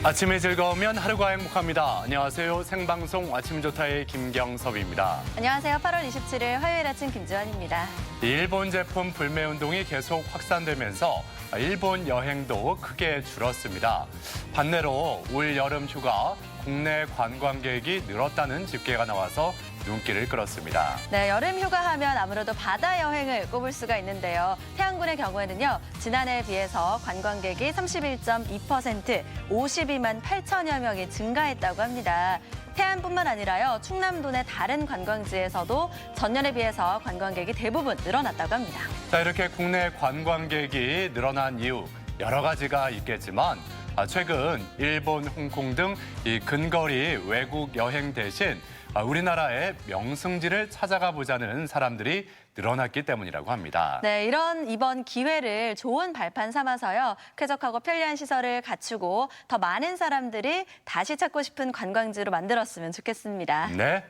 아침이 즐거우면 하루가 행복합니다. 안녕하세요. 생방송 아침 좋다의 김경섭입니다. 안녕하세요. 8월 27일 화요일 아침 김지환입니다. 일본 제품 불매 운동이 계속 확산되면서 일본 여행도 크게 줄었습니다. 반대로 올 여름 휴가 국내 관광객이 늘었다는 집계가 나와서 눈길을 끌었습니다. 네, 여름 휴가하면 아무래도 바다 여행을 꼽을 수가 있는데요. 태안군의 경우에는요, 지난해에 비해서 관광객이 31.2%, 52만 8천여 명이 증가했다고 합니다. 태안뿐만 아니라요, 충남도 내 다른 관광지에서도 전년에 비해서 관광객이 대부분 늘어났다고 합니다. 자, 이렇게 국내 관광객이 늘어난 이유 여러 가지가 있겠지만 최근 일본, 홍콩 등 이 근거리 외국 여행 대신 우리나라의 명승지를 찾아가 보자는 사람들이 늘어났기 때문이라고 합니다. 네, 이번 기회를 좋은 발판 삼아서요, 쾌적하고 편리한 시설을 갖추고 더 많은 사람들이 다시 찾고 싶은 관광지로 만들었으면 좋겠습니다. 네,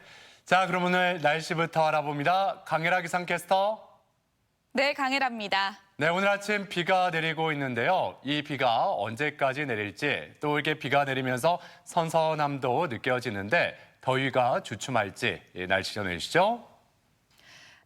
자 그럼 오늘 날씨부터 알아봅니다. 강혜라 기상캐스터. 네, 강혜라입니다. 네, 오늘 아침 비가 내리고 있는데요. 이 비가 언제까지 내릴지 또 이렇게 비가 내리면서 선선함도 느껴지는데 더위가 주춤할지 날씨 전해주시죠.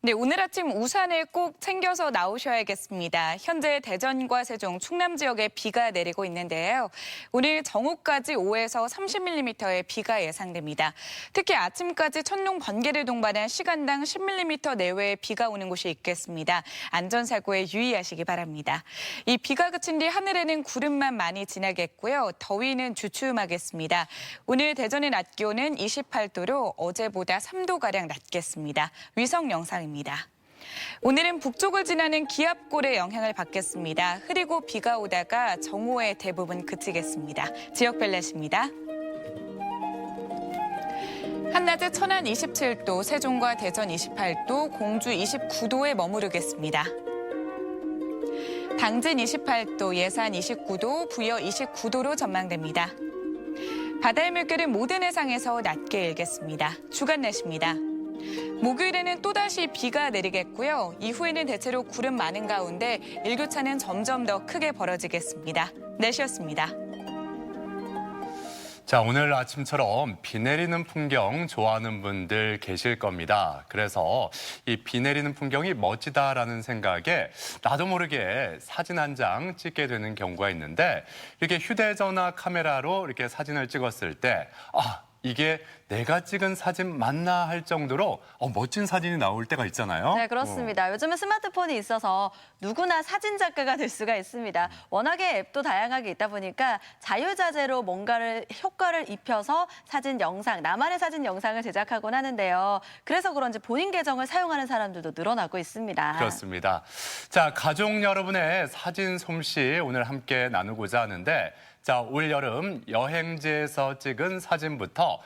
네, 오늘 아침 우산을 꼭 챙겨서 나오셔야겠습니다. 현재 대전과 세종, 충남 지역에 비가 내리고 있는데요. 오늘 정오까지 5에서 30mm의 비가 예상됩니다. 특히 아침까지 천둥, 번개를 동반한 시간당 10mm 내외의 비가 오는 곳이 있겠습니다. 안전사고에 유의하시기 바랍니다. 이 비가 그친 뒤 하늘에는 구름만 많이 지나겠고요. 더위는 주춤하겠습니다. 오늘 대전의 낮 기온은 28도로 어제보다 3도가량 낮겠습니다. 위성 영상입니다. 오늘은 북쪽을 지나는 기압골의 영향을 받겠습니다. 흐리고 비가 오다가 정오에 대부분 그치겠습니다. 지역별 날씨입니다. 한낮에 천안 27도, 세종과 대전 28도, 공주 29도에 머무르겠습니다. 당진 28도, 예산 29도, 부여 29도로 전망됩니다. 바다의 물결은 모든 해상에서 낮게 일겠습니다. 주간 날씨입니다. 목요일에는 또다시 비가 내리겠고요. 이후에는 대체로 구름 많은 가운데 일교차는 점점 더 크게 벌어지겠습니다. 날씨였습니다. 자, 오늘 아침처럼 비 내리는 풍경 좋아하는 분들 계실 겁니다. 그래서 이 비 내리는 풍경이 멋지다라는 생각에 나도 모르게 사진 한 장 찍게 되는 경우가 있는데 이렇게 휴대전화 카메라로 이렇게 사진을 찍었을 때 이게 내가 찍은 사진 맞나 할 정도로 멋진 사진이 나올 때가 있잖아요. 네, 그렇습니다. 요즘은 스마트폰이 있어서 누구나 사진 작가가 될 수가 있습니다. 워낙에 앱도 다양하게 있다 보니까 자유자재로 뭔가를 효과를 입혀서 사진, 영상, 나만의 사진, 영상을 제작하곤 하는데요. 그래서 그런지 본인 계정을 사용하는 사람들도 늘어나고 있습니다. 그렇습니다. 자, 가족 여러분의 사진 솜씨 오늘 함께 나누고자 하는데 자, 올 여름 여행지에서 찍은 사진부터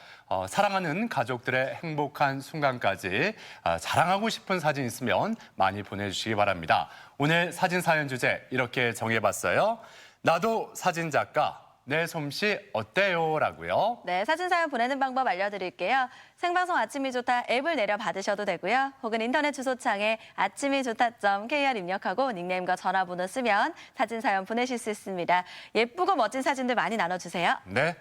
사랑하는 가족들의 행복한 순간까지 자랑하고 싶은 사진 있으면 많이 보내주시기 바랍니다. 오늘 사진 사연 주제 이렇게 정해봤어요. 나도 사진 작가, 내 솜씨 어때요? 라고요. 네, 사진 사연 보내는 방법 알려드릴게요. 생방송 아침이 좋다 앱을 내려 받으셔도 되고요. 혹은 인터넷 주소창에 아침이좋다.kr 입력하고 닉네임과 전화번호 쓰면 사진 사연 보내실 수 있습니다. 예쁘고 멋진 사진들 많이 나눠주세요. 네.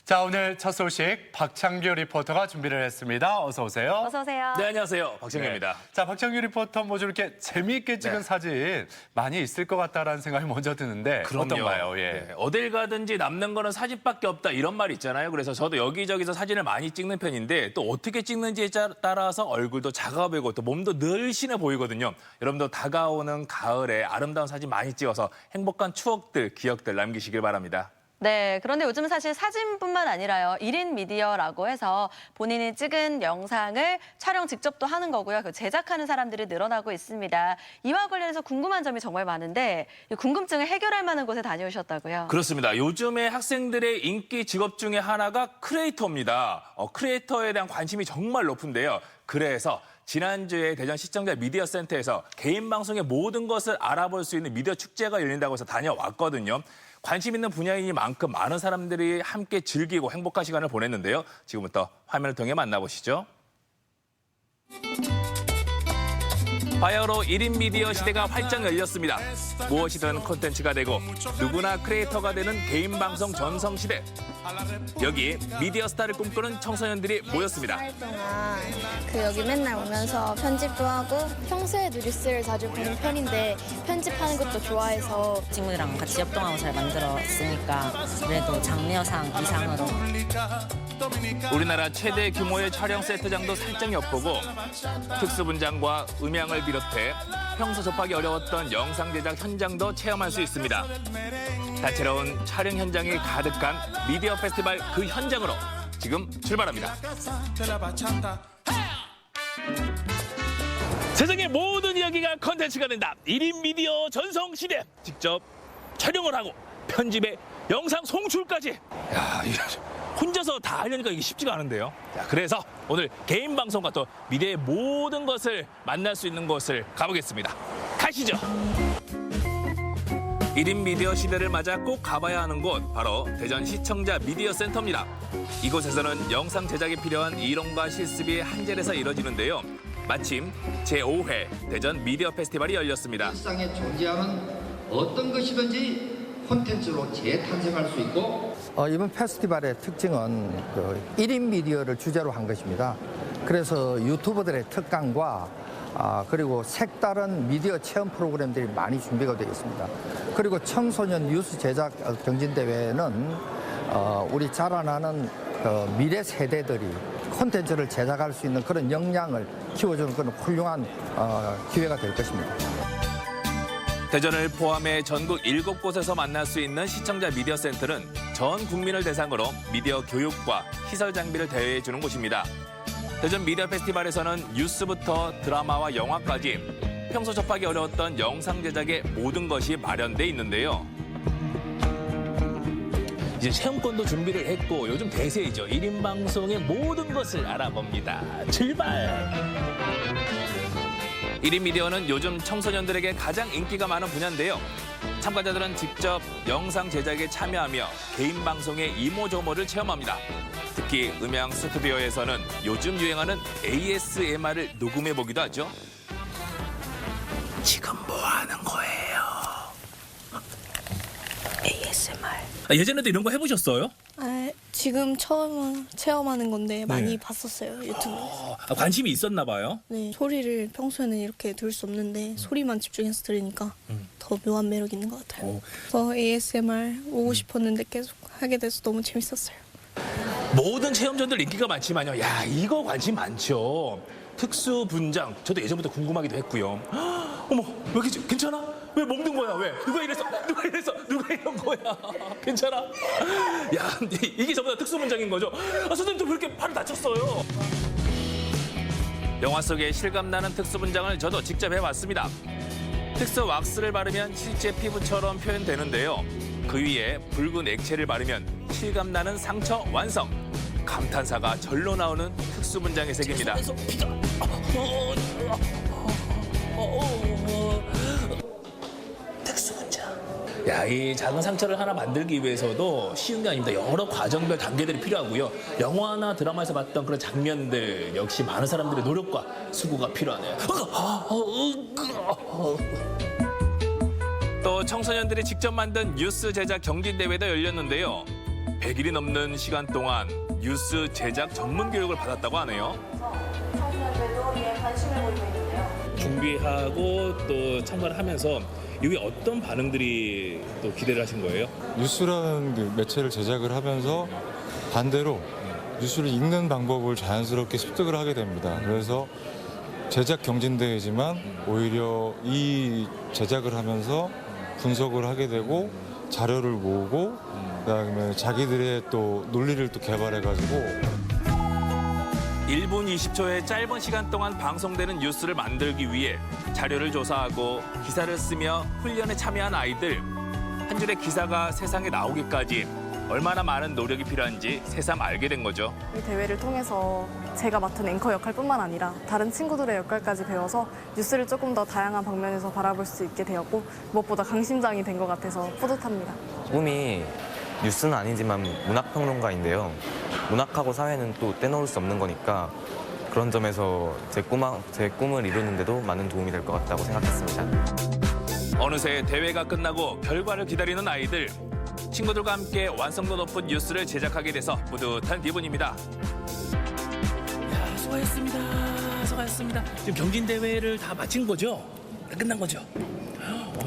자, 오늘 첫 소식 박창규 리포터가 준비를 했습니다. 어서 오세요. 어서 오세요. 네, 안녕하세요. 박창규입니다. 자, 박창규 리포터 좀 이렇게 재미있게 찍은 사진 많이 있을 것 같다라는 생각이 먼저 드는데 어떤가요? 예. 네, 어딜 가든지 남는 거는 사진밖에 없다 이런 말 있잖아요. 그래서 저도 여기저기서 사진을 많이 찍는 편인데 또 어떻게 찍는지에 따라서 얼굴도 작아 보이고 또 몸도 늘씬해 보이거든요. 여러분도 다가오는 가을에 아름다운 사진 많이 찍어서 행복한 추억들, 기억들 남기시길 바랍니다. 네, 그런데 요즘 사실 사진뿐만 아니라요. 1인 미디어라고 해서 본인이 찍은 영상을 촬영 직접도 하는 거고요. 그 제작하는 사람들이 늘어나고 있습니다. 이와 관련해서 궁금한 점이 정말 많은데 이 궁금증을 해결할 만한 곳에 다녀오셨다고요? 그렇습니다. 요즘에 학생들의 인기 직업 중에 하나가 크리에이터입니다. 크리에이터에 대한 관심이 정말 높은데요. 그래서 지난주에 대전 시청자 미디어 센터에서 개인 방송의 모든 것을 알아볼 수 있는 미디어 축제가 열린다고 해서 다녀왔거든요. 관심 있는 분야이니만큼 많은 사람들이 함께 즐기고 행복한 시간을 보냈는데요. 지금부터 화면을 통해 만나보시죠. 바야흐로 1인 미디어 시대가 활짝 열렸습니다. 무엇이든 콘텐츠가 되고 누구나 크리에이터가 되는 개인 방송 전성시대. 여기 미디어 스타를 꿈꾸는 청소년들이 모였습니다. 동안 여기 맨날 오면서 편집도 하고 평소에도 뉴스를 자주 보는 편인데 편집하는 것도 좋아해서 친구들이랑 같이 협동하고 잘 만들었으니까 그래도 장려상 이상으로 우리나라 최대 규모의 촬영 세트장도 살짝 엿보고 특수분장과 음향을 비롯해 평소 접하기 어려웠던 영상 제작 현장도 체험할 수 있습니다. 다채로운 촬영 현장이 가득한 미디어 페스티벌 그 현장으로 지금 출발합니다. 세상의 모든 이야기가 컨텐츠가 된다. 1인 미디어 전성시대. 직접 촬영을 하고 편집에 영상 송출까지. 야, 이게 혼자서 다 하려니까 이게 쉽지가 않은데요. 자, 그래서 오늘 개인 방송과 또 미디어의 모든 것을 만날 수 있는 곳을 가보겠습니다. 가시죠. 1인 미디어 시대를 맞아 꼭 가봐야 하는 곳 바로 대전 시청자 미디어 센터입니다. 이곳에서는 영상 제작에 필요한 이론과 실습이 한 자리에서 이뤄지는데요. 마침 제5회 대전 미디어 페스티벌이 열렸습니다. 일상에 존재하는 어떤 것이든지 콘텐츠로 재탄생할 수 있고 이번 페스티벌의 특징은 1인 미디어를 주제로 한 것입니다. 그래서 유튜버들의 특강과 그리고 색다른 미디어 체험 프로그램들이 많이 준비가 되어 있습니다. 그리고 청소년 뉴스 제작 경진대회는 우리 자라나는 미래 세대들이 콘텐츠를 제작할 수 있는 그런 역량을 키워주는 그런 훌륭한 기회가 될 것입니다. 대전을 포함해 전국 7곳에서 만날 수 있는 시청자 미디어 센터는 전 국민을 대상으로 미디어 교육과 시설 장비를 대여해 주는 곳입니다. 대전 미디어 페스티벌에서는 뉴스부터 드라마와 영화까지 평소 접하기 어려웠던 영상 제작의 모든 것이 마련돼 있는데요. 이제 체험권도 준비를 했고 요즘 대세이죠. 1인 방송의 모든 것을 알아봅니다. 출발! 1인 미디어는 요즘 청소년들에게 가장 인기가 많은 분야인데요. 참가자들은 직접 영상 제작에 참여하며 개인 방송의 이모저모를 체험합니다. 특히 음향 스튜디오에서는 요즘 유행하는 ASMR을 녹음해보기도 하죠. 지금 뭐 하는 거예요? ASMR. 예전에도 이런 거 해보셨어요? 지금 처음 체험하는 건데 많이 봤었어요, 유튜브에서. 관심이 있었나 봐요. 네, 소리를 평소에는 이렇게 들을 수 없는데 소리만 집중해서 들으니까 더 묘한 매력 있는 것 같아요. 그래서 ASMR 오고 싶었는데 계속 하게 돼서 너무 재밌었어요. 모든 체험전들 인기가 많지만요. 야, 이거 관심 많죠. 특수 분장. 저도 예전부터 궁금하기도 했고요. 어머, 왜 이렇게 괜찮아? 왜 먹는 거야? 왜? 누가 이랬어? 누가 이랬어? 누가 이런 거야? 괜찮아? 야, 이게 저보다 특수 분장인 거죠? 선생님도 왜 이렇게 팔을 다쳤어요? 영화 속에 실감나는 특수 분장을 저도 직접 해봤습니다. 특수 왁스를 바르면 실제 피부처럼 표현되는데요. 그 위에 붉은 액체를 바르면 실감나는 상처 완성. 감탄사가 절로 나오는 특수 분장의 세계입니다. 특수 분장. 야, 이 작은 상처를 하나 만들기 위해서도 쉬운 게 아닙니다. 여러 과정별 단계들이 필요하고요. 영화나 드라마에서 봤던 그런 장면들 역시 많은 사람들의 노력과 수고가 필요하네요. 또 청소년들이 직접 만든 뉴스 제작 경진대회도 열렸는데요. 100일이 넘는 시간 동안 뉴스 제작 전문 교육을 받았다고 하네요. 준비하고 또 참가를 하면서 이게 어떤 반응들이 또 기대를 하신 거예요? 뉴스라는 그 매체를 제작을 하면서 반대로 뉴스를 읽는 방법을 자연스럽게 습득을 하게 됩니다. 그래서 제작 경진대회지만 오히려 이 제작을 하면서 분석을 하게 되고 자료를 모으고 그다음에 자기들의 또 논리를 또 개발해가지고 1분 20초의 짧은 시간 동안 방송되는 뉴스를 만들기 위해 자료를 조사하고 기사를 쓰며 훈련에 참여한 아이들. 한 줄의 기사가 세상에 나오기까지 얼마나 많은 노력이 필요한지 새삼 알게 된 거죠. 이 대회를 통해서 제가 맡은 앵커 역할뿐만 아니라 다른 친구들의 역할까지 배워서 뉴스를 조금 더 다양한 방면에서 바라볼 수 있게 되었고 무엇보다 강심장이 된 것 같아서 뿌듯합니다. 꿈이 뉴스는 아니지만 문학평론가인데요. 문학하고 사회는 또 떼놓을 수 없는 거니까 그런 점에서 제 꿈을 이루는 데도 많은 도움이 될 것 같다고 생각했습니다. 어느새 대회가 끝나고 결과를 기다리는 아이들. 친구들과 함께 완성도 높은 뉴스를 제작하게 돼서 뿌듯한 기분입니다. 야, 수고하셨습니다. 지금 경진대회를 다 마친 거죠? 다 끝난 거죠?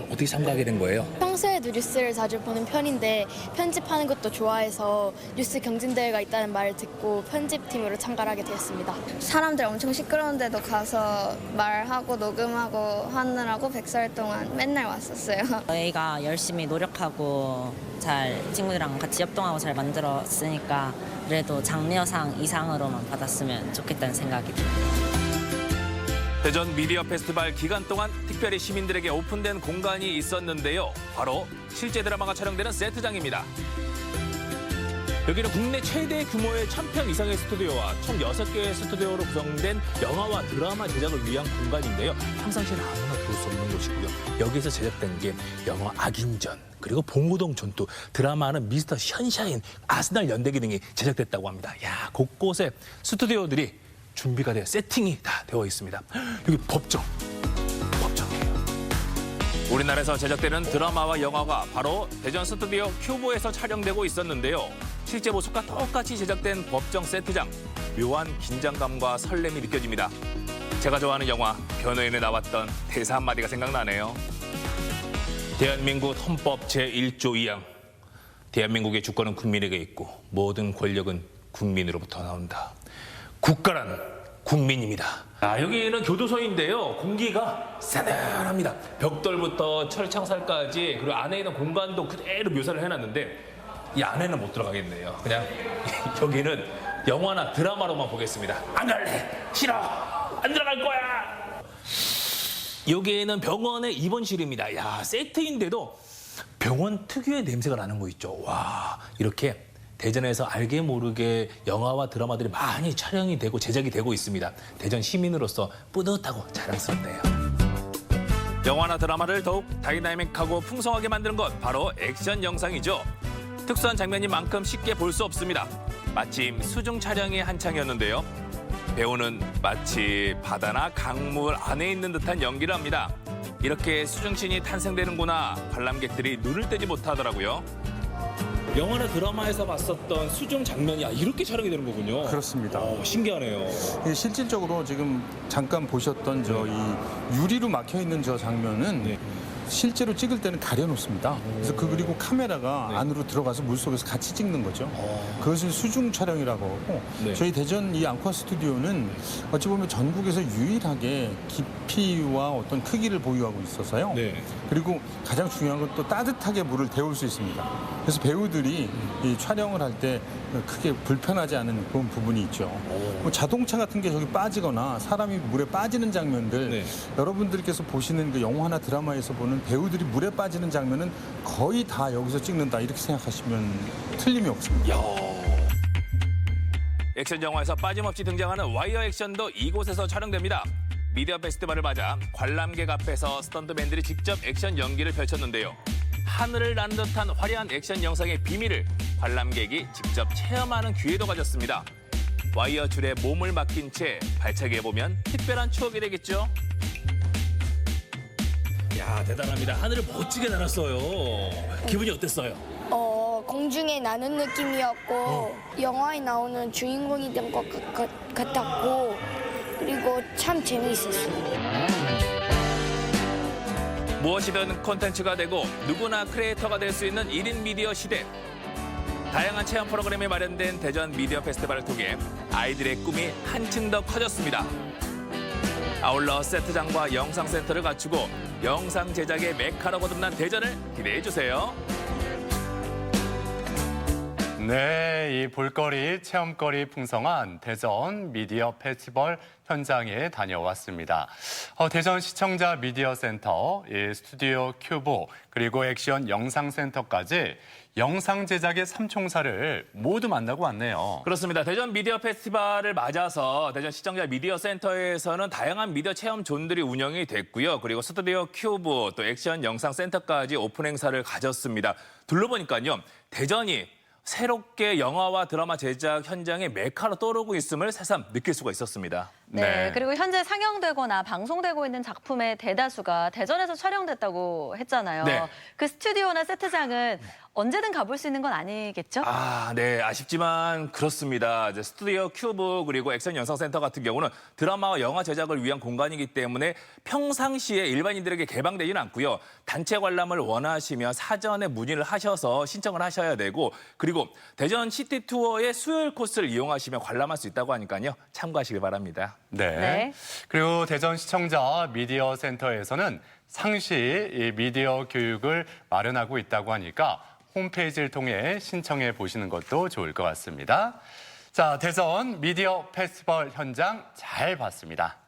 어떻게 참가하게 된 거예요? 평소에도 뉴스를 자주 보는 편인데 편집하는 것도 좋아해서 뉴스 경진대회가 있다는 말을 듣고 편집팀으로 참가를 하게 되었습니다. 사람들 엄청 시끄러운데도 가서 말하고 녹음하고 하느라고 100살 동안 맨날 왔었어요. 저희가 열심히 노력하고 잘 친구들이랑 같이 협동하고 잘 만들었으니까 그래도 장려상 이상으로만 받았으면 좋겠다는 생각이 듭니다. 대전 미디어 페스티벌 기간 동안 특별히 시민들에게 오픈된 공간이 있었는데요. 바로 실제 드라마가 촬영되는 세트장입니다. 여기는 국내 최대 규모의 1000평 이상의 스튜디오와 총 6개의 스튜디오로 구성된 영화와 드라마 제작을 위한 공간인데요. 평상시에는 아무나 들어올 수 없는 곳이고요. 여기서 제작된 게 영화 악인전, 그리고 봉우동 전투, 드라마는 미스터 션샤인, 아스날 연대기 등이 제작됐다고 합니다. 야, 곳곳에 스튜디오들이 준비가 되어 세팅이 다 되어 있습니다. 여기 법정이에요. 우리나라에서 제작되는 드라마와 영화가 바로 대전 스튜디오 큐브에서 촬영되고 있었는데요. 실제 모습과 똑같이 제작된 법정 세트장. 묘한 긴장감과 설렘이 느껴집니다. 제가 좋아하는 영화 변호인에 나왔던 대사 한마디가 생각나네요. 대한민국 헌법 제1조 2항. 대한민국의 주권은 국민에게 있고 모든 권력은 국민으로부터 나온다. 국가란 국민입니다. 여기는 교도소인데요. 공기가 싸늘합니다. 벽돌부터 철창살까지 그리고 안에 있는 공간도 그대로 묘사를 해놨는데 이 안에는 못 들어가겠네요. 그냥 여기는 영화나 드라마로만 보겠습니다. 안 갈래. 싫어. 안 들어갈 거야. 여기에는 병원의 입원실입니다. 야, 세트인데도 병원 특유의 냄새가 나는 거 있죠. 와, 이렇게 대전에서 알게 모르게 영화와 드라마들이 많이 촬영이 되고 제작이 되고 있습니다. 대전 시민으로서 뿌듯하고 자랑스럽네요. 영화나 드라마를 더욱 다이나믹하고 풍성하게 만드는 것 바로 액션 영상이죠. 특수한 장면인 만큼 쉽게 볼 수 없습니다. 마침 수중 촬영이 한창이었는데요. 배우는 마치 바다나 강물 안에 있는 듯한 연기를 합니다. 이렇게 수중신이 탄생되는구나 관람객들이 눈을 떼지 못하더라고요. 영화나 드라마에서 봤었던 수중 장면이 이렇게 촬영이 되는 거군요. 그렇습니다. 신기하네요. 실질적으로 지금 잠깐 보셨던 저 이 유리로 막혀 있는 저 장면은 실제로 찍을 때는 가려놓습니다. 그래서 그리고 카메라가 안으로 들어가서 물속에서 같이 찍는 거죠. 그것을 수중 촬영이라고 하고 저희 대전 이 앙코아 스튜디오는 어찌 보면 전국에서 유일하게 깊이와 어떤 크기를 보유하고 있어서요. 그리고 가장 중요한 건 또 따뜻하게 물을 데울 수 있습니다. 그래서 배우들이 이 촬영을 할 때 크게 불편하지 않은 그런 부분이 있죠. 뭐 자동차 같은 게 저기 빠지거나 사람이 물에 빠지는 장면들 여러분들께서 보시는 그 영화나 드라마에서 보는 배우들이 물에 빠지는 장면은 거의 다 여기서 찍는다 이렇게 생각하시면 틀림이 없습니다. 액션 영화에서 빠짐없이 등장하는 와이어 액션도 이곳에서 촬영됩니다. 미디어 페스티벌을 맞아 관람객 앞에서 스턴트맨들이 직접 액션 연기를 펼쳤는데요. 하늘을 나는 듯한 화려한 액션 영상의 비밀을 관람객이 직접 체험하는 기회도 가졌습니다. 와이어 줄에 몸을 맡긴 채 발차기 해보면 특별한 추억이 되겠죠? 야, 대단합니다. 하늘을 멋지게 날았어요. 기분이 어땠어요? 공중에 나는 느낌이었고 영화에 나오는 주인공이 된 것 같았고 그리고 참 재미있었어요. 무엇이든 콘텐츠가 되고 누구나 크리에이터가 될 수 있는 1인 미디어 시대. 다양한 체험 프로그램이 마련된 대전 미디어 페스티벌을 통해 아이들의 꿈이 한층 더 커졌습니다. 아울러 세트장과 영상센터를 갖추고 영상 제작의 메카로 거듭난 대전을 기대해 주세요. 네, 이 볼거리, 체험거리 풍성한 대전 미디어 페스티벌 현장에 다녀왔습니다. 대전 시청자 미디어 센터, 스튜디오 큐브, 그리고 액션 영상센터까지 영상 제작의 삼총사를 모두 만나고 왔네요. 그렇습니다. 대전 미디어 페스티벌을 맞아서 대전 시청자 미디어 센터에서는 다양한 미디어 체험 존들이 운영이 됐고요. 그리고 스튜디오 큐브, 또 액션 영상 센터까지 오픈 행사를 가졌습니다. 둘러보니까요, 대전이 새롭게 영화와 드라마 제작 현장의 메카로 떠오르고 있음을 새삼 느낄 수가 있었습니다. 네, 그리고 현재 상영되거나 방송되고 있는 작품의 대다수가 대전에서 촬영됐다고 했잖아요. 네. 그 스튜디오나 세트장은 언제든 가볼 수 있는 건 아니겠죠? 네, 아쉽지만 그렇습니다. 이제 스튜디오 큐브 그리고 액션 연상센터 같은 경우는 드라마와 영화 제작을 위한 공간이기 때문에 평상시에 일반인들에게 개방되지는 않고요. 단체 관람을 원하시면 사전에 문의를 하셔서 신청을 하셔야 되고, 그리고 대전 시티 투어의 수요일 코스를 이용하시면 관람할 수 있다고 하니까요. 참고하시길 바랍니다. 네. 그리고 대전 시청자 미디어 센터에서는 상시 이 미디어 교육을 마련하고 있다고 하니까 홈페이지를 통해 신청해 보시는 것도 좋을 것 같습니다. 자, 대전 미디어 페스티벌 현장 잘 봤습니다.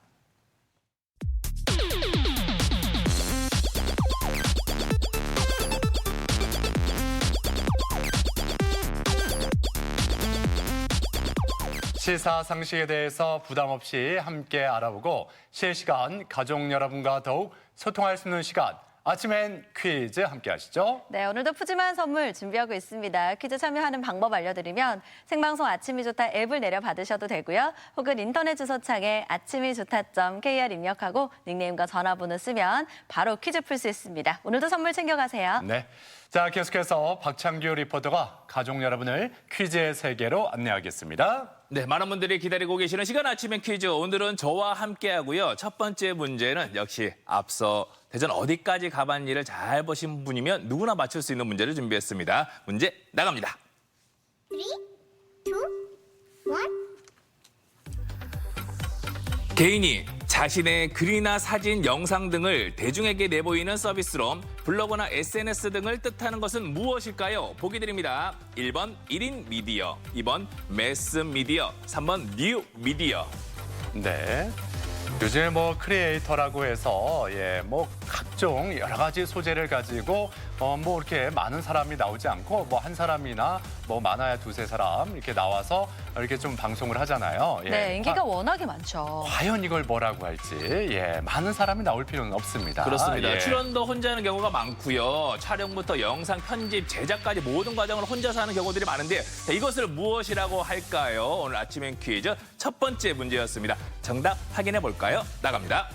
시사 상식에 대해서 부담 없이 함께 알아보고 실시간 가족 여러분과 더욱 소통할 수 있는 시간, 아침엔 퀴즈 함께 하시죠. 네, 오늘도 푸짐한 선물 준비하고 있습니다. 퀴즈 참여하는 방법 알려드리면 생방송 아침이 좋다 앱을 내려받으셔도 되고요. 혹은 인터넷 주소창에 아침이좋다.kr 입력하고 닉네임과 전화번호 쓰면 바로 퀴즈 풀 수 있습니다. 오늘도 선물 챙겨가세요. 네. 자, 계속해서 박창규 리포터가 가족 여러분을 퀴즈의 세계로 안내하겠습니다. 네, 많은 분들이 기다리고 계시는 시간 아침엔 퀴즈. 오늘은 저와 함께 하고요. 첫 번째 문제는 역시 앞서 대전 어디까지 가봤니를 잘 보신 분이면 누구나 맞출 수 있는 문제를 준비했습니다. 문제 나갑니다. 3, 2, 1. 개인이 자신의 글이나 사진, 영상 등을 대중에게 내보이는 서비스로 블로그나 SNS 등을 뜻하는 것은 무엇일까요? 보기 드립니다. 1번 1인 미디어, 2번 매스 미디어, 3번 뉴 미디어. 네. 요즘에 뭐 크리에이터라고 해서 뭐 각종 여러 가지 소재를 가지고 뭐 이렇게 많은 사람이 나오지 않고 뭐 한 사람이나 뭐 많아야 두세 사람 이렇게 나와서 이렇게 좀 방송을 하잖아요. 네, 인기가 워낙에 많죠. 과연 이걸 뭐라고 할지 많은 사람이 나올 필요는 없습니다. 그렇습니다. 출연도 혼자 하는 경우가 많고요. 촬영부터 영상, 편집, 제작까지 모든 과정을 혼자서 하는 경우들이 많은데 자, 이것을 무엇이라고 할까요? 오늘 아침엔 퀴즈 첫 번째 문제였습니다. 정답 확인해 볼까요? 나갑니다.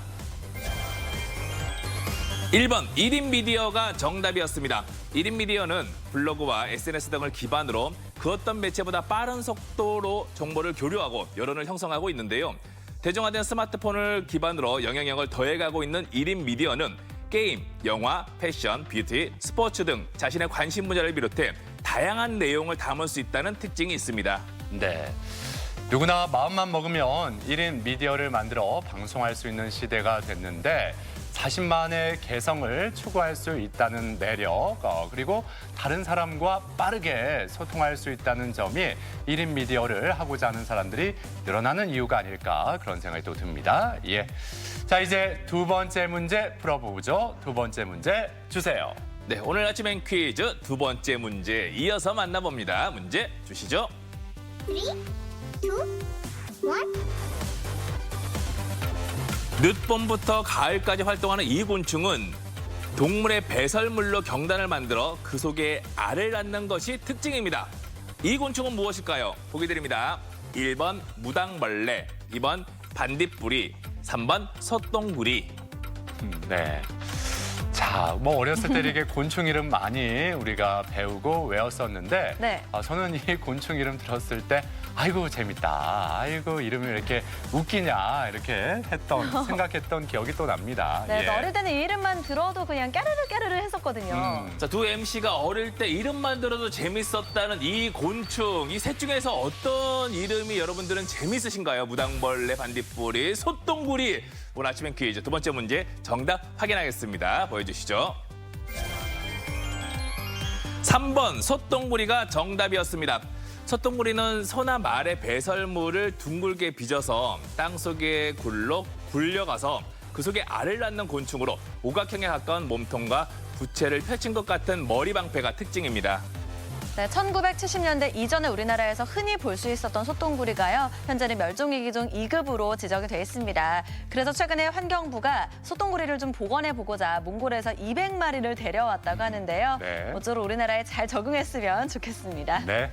1번 1인 미디어가 정답이었습니다. 1인 미디어는 블로그와 SNS 등을 기반으로 그 어떤 매체보다 빠른 속도로 정보를 교류하고 여론을 형성하고 있는데요. 대중화된 스마트폰을 기반으로 영향력을 더해가고 있는 1인 미디어는 게임, 영화, 패션, 뷰티, 스포츠 등 자신의 관심 분야를 비롯해 다양한 내용을 담을 수 있다는 특징이 있습니다. 네. 누구나 마음만 먹으면 1인 미디어를 만들어 방송할 수 있는 시대가 됐는데 자신만의 개성을 추구할 수 있다는 매력, 그리고 다른 사람과 빠르게 소통할 수 있다는 점이 1인 미디어를 하고자 하는 사람들이 늘어나는 이유가 아닐까 그런 생각이 또 듭니다. 자, 이제 두 번째 문제 풀어보죠. 두 번째 문제 주세요. 네, 오늘 아침엔 퀴즈 두 번째 문제 이어서 만나봅니다. 문제 주시죠. 3, 2, 1. 늦봄부터 가을까지 활동하는 이 곤충은 동물의 배설물로 경단을 만들어 그 속에 알을 낳는 것이 특징입니다. 이 곤충은 무엇일까요? 보기 드립니다. 1번 무당벌레, 2번 반딧불이, 3번 소똥구리. 네. 자, 뭐 어렸을 때 이렇게 곤충 이름 많이 우리가 배우고 외웠었는데 저는 이 곤충 이름 들었을 때 아이고 재밌다. 아이고 이름이 왜 이렇게 웃기냐 이렇게 생각했던 기억이 또 납니다. 네, 어릴 때는 이 이름만 들어도 그냥 까르르 했었거든요. 자, 두 MC가 어릴 때 이름만 들어도 재밌었다는 이 곤충, 이 셋 중에서 어떤 이름이 여러분들은 재밌으신가요? 무당벌레, 반딧불이, 소똥구리. 오늘 아침엔 퀴즈 두 번째 문제 정답 확인하겠습니다. 보여주시죠. 3번 소똥구리가 정답이었습니다. 소똥구리는 소나 말의 배설물을 둥글게 빚어서 땅속에 굴려가서 그 속에 알을 낳는 곤충으로 오각형에 가까운 몸통과 부채를 펼친 것 같은 머리 방패가 특징입니다. 네, 1970년대 이전에 우리나라에서 흔히 볼 수 있었던 소똥구리가요. 현재는 멸종위기종 2급으로 지정이 돼 있습니다. 그래서 최근에 환경부가 소똥구리를 좀 복원해보고자 몽골에서 200마리를 데려왔다고 하는데요. 모쪼록 우리나라에 잘 적응했으면 좋겠습니다. 네.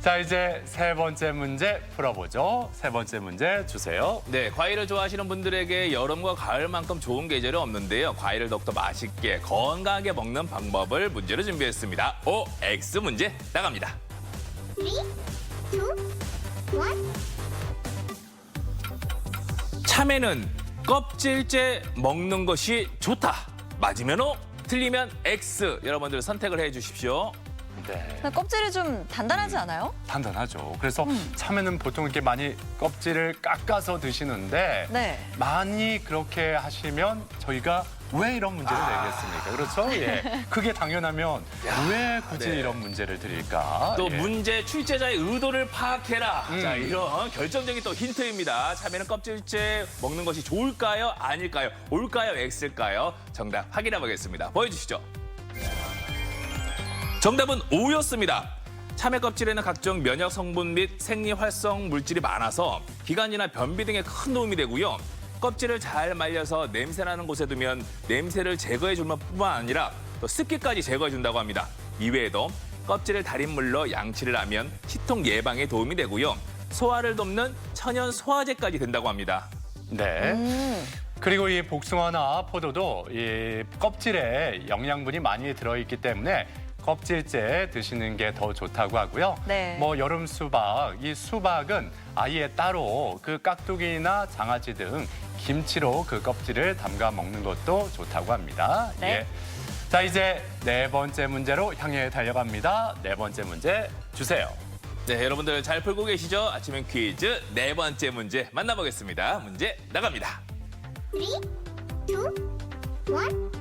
자, 이제 세 번째 문제 풀어보죠. 세 번째 문제 주세요. 네, 과일을 좋아하시는 분들에게 여름과 가을만큼 좋은 계절은 없는데요. 과일을 더욱더 맛있게 건강하게 먹는 방법을 문제로 준비했습니다. OX 문제 나갑니다. 3, 2, 1. 참외는 껍질째 먹는 것이 좋다. 맞으면 O, 틀리면 X. 여러분들 선택을 해주십시오. 네. 껍질이 좀 단단하지 않아요? 단단하죠. 그래서 참외는 보통 이렇게 많이 껍질을 깎아서 드시는데 네. 많이 그렇게 하시면 저희가 왜 이런 문제를 내겠습니까? 그렇죠? 예. 그게 당연하면 왜 굳이 네. 이런 문제를 드릴까? 또 예. 문제 출제자의 의도를 파악해라. 자, 이런 결정적인 또 힌트입니다. 참외는 껍질째 먹는 것이 좋을까요? 아닐까요? 올까요? X일까요? 정답 확인해 보겠습니다. 보여주시죠. 정답은 O였습니다. 참외 껍질에는 각종 면역 성분 및 생리 활성 물질이 많아서 기관지나 변비 등에 큰 도움이 되고요. 껍질을 잘 말려서 냄새나는 곳에 두면 냄새를 제거해 줄 뿐만 아니라 또 습기까지 제거해 준다고 합니다. 이외에도 껍질을 달인 물로 양치를 하면 치통 예방에 도움이 되고요. 소화를 돕는 천연 소화제까지 된다고 합니다. 네. 그리고 이 복숭아나 포도도 이 껍질에 영양분이 많이 들어있기 때문에 껍질째 드시는 게 더 좋다고 하고요. 네. 뭐 여름 수박, 이 수박은 아예 따로 그 깍두기나 장아찌 등 김치로 그 껍질을 담가 먹는 것도 좋다고 합니다. 네. 예. 자, 이제 네 번째 문제로 향해 달려갑니다. 네 번째 문제 주세요. 네, 여러분들 잘 풀고 계시죠? 아침엔 퀴즈 네 번째 문제 만나보겠습니다. 문제 나갑니다. 3, 2, 1.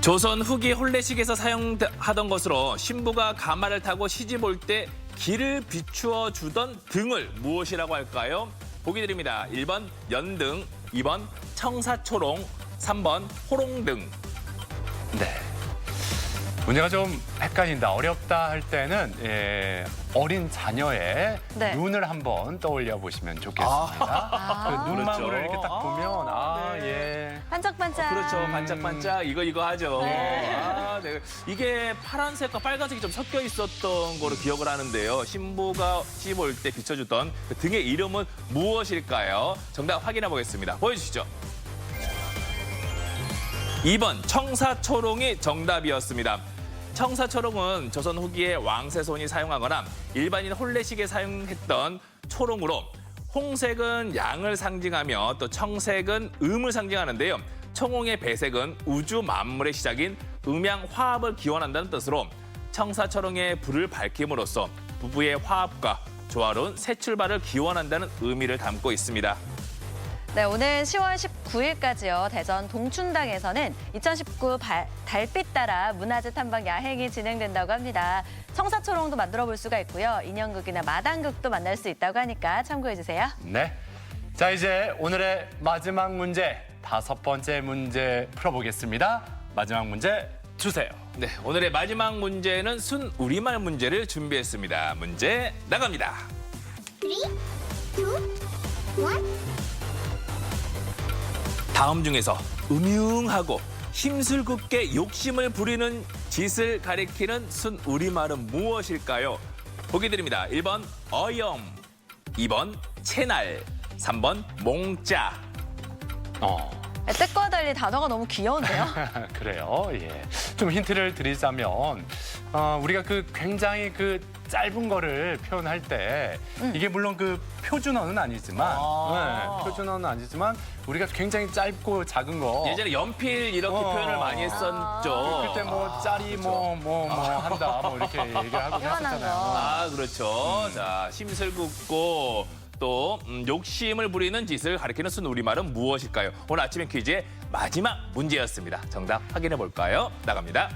조선 후기 혼례식에서 사용하던 것으로 신부가 가마를 타고 시집 올 때 길을 비추어 주던 등을 무엇이라고 할까요? 보기 드립니다. 1번 연등, 2번 청사초롱, 3번 호롱등. 네. 문제가 좀 헷갈린다, 어렵다 할 때는 어린 자녀의 네. 눈을 한번 떠올려 보시면 좋겠습니다. 그 눈망울을 그렇죠. 이렇게 딱 보면 네. 예. 반짝반짝. 그렇죠. 반짝반짝 이거 하죠. 네. 네. 이게 파란색과 빨간색이 좀 섞여 있었던 거로 기억을 하는데요. 신부가 시집 올 때 비춰주던 그 등의 이름은 무엇일까요? 정답 확인해 보겠습니다. 보여주시죠. 2번 청사초롱이 정답이었습니다. 청사초롱은 조선 후기에 왕세손이 사용하거나 일반인 혼례식에 사용했던 초롱으로 홍색은 양을 상징하며 또 청색은 음을 상징하는데요. 청홍의 배색은 우주 만물의 시작인 음양화합을 기원한다는 뜻으로 청사초롱의 불을 밝힘으로써 부부의 화합과 조화로운 새 출발을 기원한다는 의미를 담고 있습니다. 네, 오늘 10월 19일까지요. 대전 동춘당에서는 2019 달빛 따라 문화재 탐방 야행이 진행된다고 합니다. 청사초롱도 만들어 볼 수가 있고요. 인형극이나 마당극도 만날 수 있다고 하니까 참고해 주세요. 네. 자, 이제 오늘의 마지막 문제, 다섯 번째 문제 풀어보겠습니다. 마지막 문제 주세요. 네, 오늘의 마지막 문제는 순 우리말 문제를 준비했습니다. 문제 나갑니다. 3, 2, 1. 다음 중에서 음흉하고 힘슬궂게 욕심을 부리는 짓을 가리키는 순 우리말은 무엇일까요? 보기 드립니다. 1번 어염, 2번 채날, 3번 몽짜. 때과 달리 단어가 너무 귀여운데요. 그래요. 예. 좀 힌트를 드리자면 우리가 그 굉장히 그 짧은 거를 표현할 때 이게 물론 그 표준어는 아니지만 표준어는 아니지만 우리가 굉장히 짧고 작은 거 예전에 연필 이렇게 표현을 많이 했었죠. 그때 뭐 짤이 뭐 한다 뭐 이렇게 얘기를 하고 했었잖아요. 아, 그렇죠. 자, 힘슬궂고 또 욕심을 부리는 짓을 가리키는 순 우리말은 무엇일까요? 오늘 아침엔 퀴즈의 마지막 문제였습니다. 정답 확인해 볼까요? 나갑니다.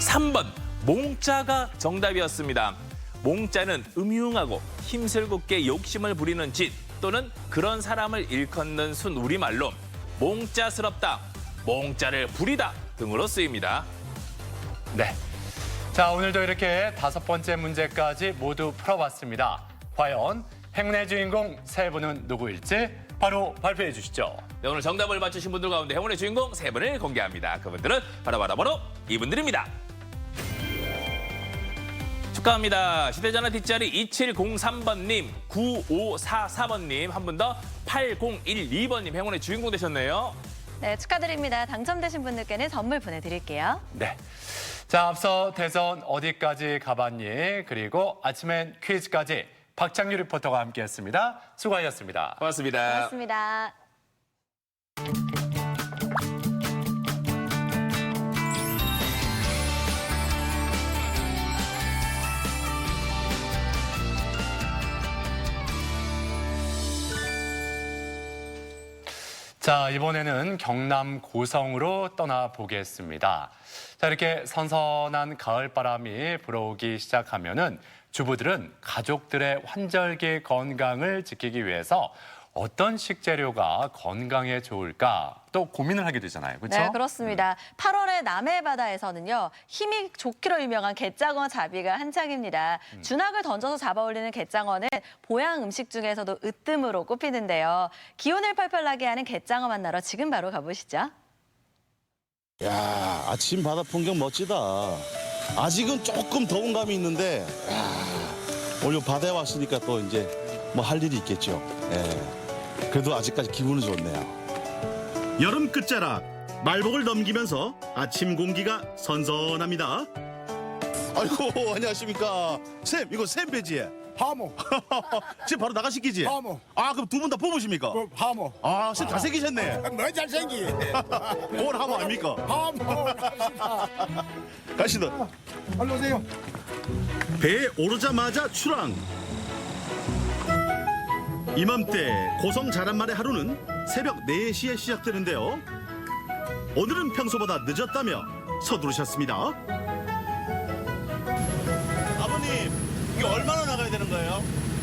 3번 몽짜가 정답이었습니다. 몽짜는 음흉하고 힘슬궂게 욕심을 부리는 짓 또는 그런 사람을 일컫는 순 우리말로 몽짜스럽다, 몽짜를 부리다 등으로 쓰입니다. 네. 자, 오늘도 이렇게 다섯 번째 문제까지 모두 풀어봤습니다. 과연 행운의 주인공 세 분은 누구일지 바로 발표해 주시죠. 네, 오늘 정답을 맞추신 분들 가운데 행운의 주인공 세 분을 공개합니다. 그분들은 바로 이분들입니다. 축하합니다. 휴대전화 뒷자리 2703번님, 9544번님, 한 분 더 8012번님 행운의 주인공 되셨네요. 네, 축하드립니다. 당첨되신 분들께는 선물 보내드릴게요. 네. 자, 앞서 대선 어디까지 가봤니? 그리고 아침엔 퀴즈까지 박창규 리포터가 함께했습니다. 수고하셨습니다. 고맙습니다. 고맙습니다. 자, 이번에는 경남 고성으로 떠나보겠습니다. 자, 이렇게 선선한 가을바람이 불어오기 시작하면은 주부들은 가족들의 환절기 건강을 지키기 위해서 어떤 식재료가 건강에 좋을까 또 고민을 하게 되잖아요. 그렇죠? 네, 그렇습니다. 8월에 남해 바다에서는요. 힘이 좋기로 유명한 갯장어 잡이가 한창입니다. 준학을 던져서 잡아 올리는 갯장어는 보양 음식 중에서도 으뜸으로 꼽히는데요. 기운을 펄펄 나게 하는 갯장어 만나러 지금 바로 가보시죠. 야, 아침 바다 풍경 멋지다. 아직은 조금 더운 감이 있는데, 오늘 바다에 왔으니까 또 이제 뭐 할 일이 있겠죠. 예. 그래도 아직까지 기분은 좋네요. 여름 끝자락 말복을 넘기면서 아침 공기가 선선합니다. 아이고, 안녕하십니까. 쌤, 이거 쌤 배지에. 하모. 지금 바로 나가시키지? 하모. 아, 그럼 두 분 다 뽑으십니까? 하모. 아, 쌤 잘생기셨네. 뭐 잘생기. 뭘 하모 아닙니까? 하모. 가시다. 얼른 오세요. 배에 오르자마자 출항. 이맘때 고성 자란말의 하루는 새벽 4시에 시작되는데요. 오늘은 평소보다 늦었다며 서두르셨습니다. 아버님, 이게 얼마나 나가야 되는 거예요?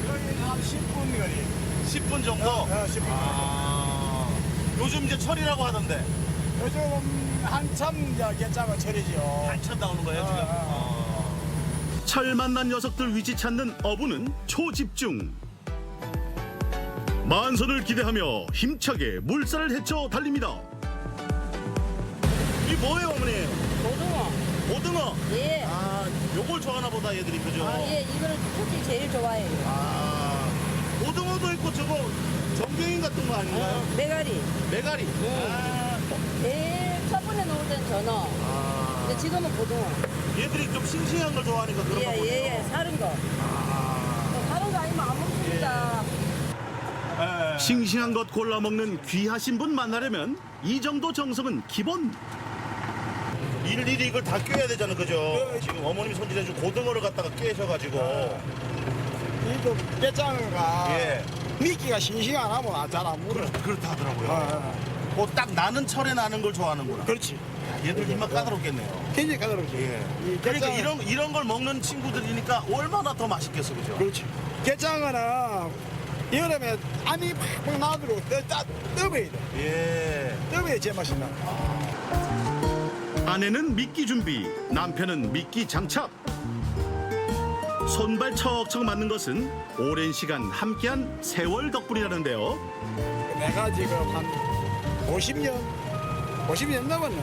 여기 한 10분 거리. 10분 정도? 10분. 아, 요즘 이제 철이라고 하던데. 요즘 한참 갯장어 철이죠. 한참 나오는 거예요, 지금? 철 만난 녀석들 위치 찾는 어부는 초집중. 만선을 기대하며 힘차게 물살을 헤쳐 달립니다. 이 뭐예요, 어머니? 고등어. 고등어? 예. 아, 요걸 좋아하나 보다, 얘들이, 그죠? 아, 예, 이거를 특히 제일 좋아해요. 아, 고등어도 있고 저거 정경인 같은 거 아닌가요? 메가리. 메가리? 예. 아, 제일 첫 번에 나올 때는 전어. 근데 지금은 고등어. 얘들이 좀 싱싱한 걸 좋아하니까 그런가 보네요. 예, 사는 거. 사는 거 아니면 안 먹습니다. 싱싱한 것 골라 먹는 귀하신 분 만나려면 이 정도 정성은 기본. 일일이 이걸 다 꿰야 되잖아, 그죠? 지금 어머님이 손질해준 고등어를 갖다가 깨셔가지고. 이거 갯장어가 예. 미끼가 싱싱 안 하면 잘 안 물어. 그렇다 하더라고요. 뭐 딱 나는 철에 나는 걸 좋아하는구나. 그렇지. 얘들 입맛 까다롭겠네요. 굉장히 까다롭지. 예. 이 그러니까 갯장어- 이런 걸 먹는 친구들이니까 얼마나 더 맛있겠어, 그죠? 그렇지. 갯장어는 여름에 안이 팍팍 나도록 떠버야 돼. 예. 떠버야 제맛이 나. 아내는 미끼 준비, 남편은 미끼 장착. 손발 척척 맞는 것은 오랜 시간 함께한 세월 덕분이라는데요. 내가 지금 한 50년 넘었네.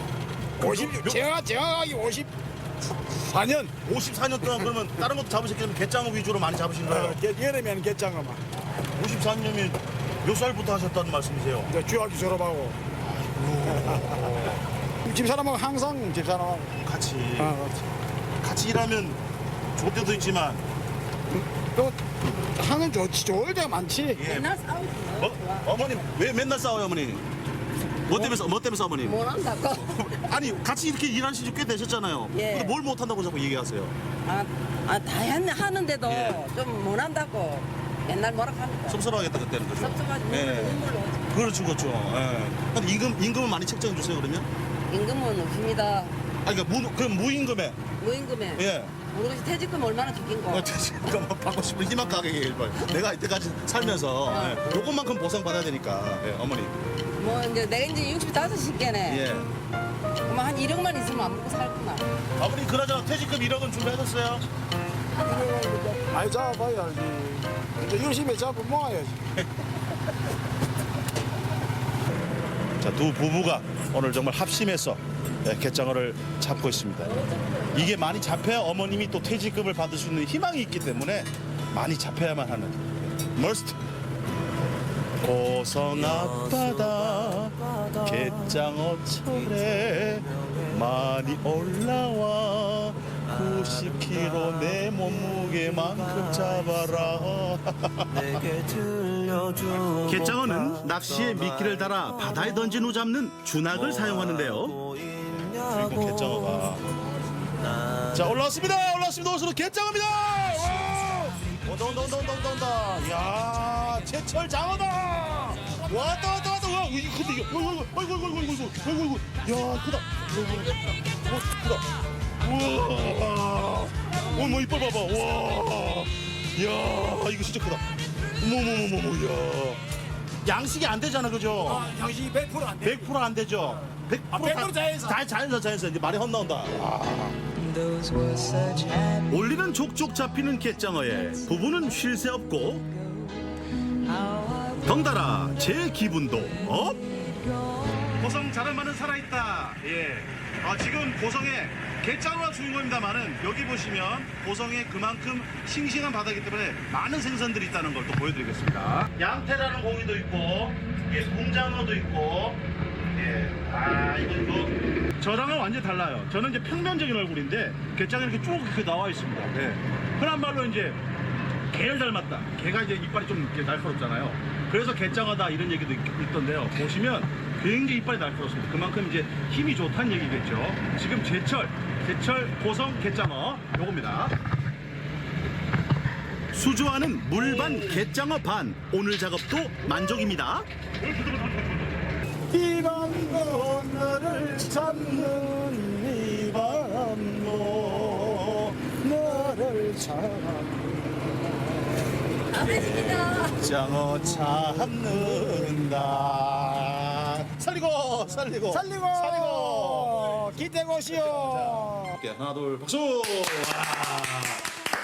50년. 제가 정확하게 54년. 54년 동안 그러면 다른 것도 잡으셨겠지만 갯장어 위주로 많이 잡으신 거예요? 여름에는 갯장어만. 54년이면 몇 살부터 하셨다는 말씀이세요? 이제 중학교 졸업하고. 집사람하고 항상 집사람하고 같이. 같이. 같이 일하면 좋을 때도 있지만 또 하는 좋을 때가 많지. 맨날 싸우지 마. 어머님 왜 맨날 싸워요, 어머니? 뭐 때문에 싸워, 어머니? 못 한다고. 아니 같이 이렇게 일하신 지 꽤 되셨잖아요. 예. 근데 뭘 못한다고 자꾸 얘기하세요? 다 하는데도 예. 좀 못 한다고. 옛날 뭐라 합니까? 섭섭하겠다 그때는, 그죠? 섭섭하지. 눈물로 오지. 그렇죠, 그렇죠. 예. 근데 임금은 많이 책정해 주세요, 그러면? 임금은 없습니다. 아니 그러니까 그럼 무임금에. 무임금에. 예. 모르겠어. 퇴직금 얼마나 주긴 거. 그러니까 받고 싶은 희망 가게 일발. 내가 이때까지 살면서 예. 요것만큼 보상 받아야 되니까, 예, 어머니. 뭐 이제 내가 이제 65시께네. 예. 그럼 한 1억만 있으면 안 먹고 살구나. 아버님 그나저나 퇴직금 1억은 준비하셨어요? 많이 잡아봐야 알지. 이제 열심히 잡고 모아야지. 자, 두 부부가 오늘 정말 합심해서 갯장어를 잡고 있습니다. 이게 많이 잡혀야 어머님이 또 퇴직금을 받을 수 있는 희망이 있기 때문에 많이 잡혀야만 하는 머스트. 고성 앞바다 갯장어철에 많이 올라와 90kg 내 몸무게만큼 잡아라. 갯장어는 낚시에 미끼를 달아 바다에 던진 후 잡는 주낙을 사용하는데요. 그리고 갯장어가 자 올라왔습니다. 오늘은 갯장어입니다. 온다. 야 제철 장어다. 왔다. 와 이거 근데 이거 아이고. 야 크다. 크다. 우와. 어머 이빨 봐봐. 와. 야 이거 진짜 크다. 어머머머머 야. 양식이 안 되잖아 그죠? 양식이 100% 안 돼. 100% 안 되죠. 100% 자연산. 다 자연산 이제 말이 헛나온다. 올리는 족족 잡히는 갯장어에 부부는 쉴 새 없고 덩달아 제 기분도 업. 고성 자랑만은 살아있다. 예. 지금 고성에 갯장어가 주인공입니다만은 여기 보시면 고성에 그만큼 싱싱한 바다이기 때문에 많은 생선들이 있다는 걸 또 보여드리겠습니다. 양태라는 고기도 있고, 예, 붕장어도 있고, 예, 이거 저랑은 완전히 달라요. 저는 이제 평면적인 얼굴인데 갯장에 이렇게 쭉 이렇게 나와 있습니다. 예. 흔한 말로 이제 개를 닮았다. 개가 이제 이빨이 좀 이렇게 날카롭잖아요. 그래서 갯장어다 이런 얘기도 있던데요. 보시면 굉장히 이빨이 날카롭습니다. 그만큼 이제 힘이 좋다는 얘기겠죠. 지금 제철 고성 갯장어 요겁니다. 수조하는 물반 갯장어 반. 오늘 작업도 만족입니다. 이 밤도 너를 찾는 이 밤도 너를 찾는 갯장어 잡는다. 살리고 기대고시오. 하나 둘 박수.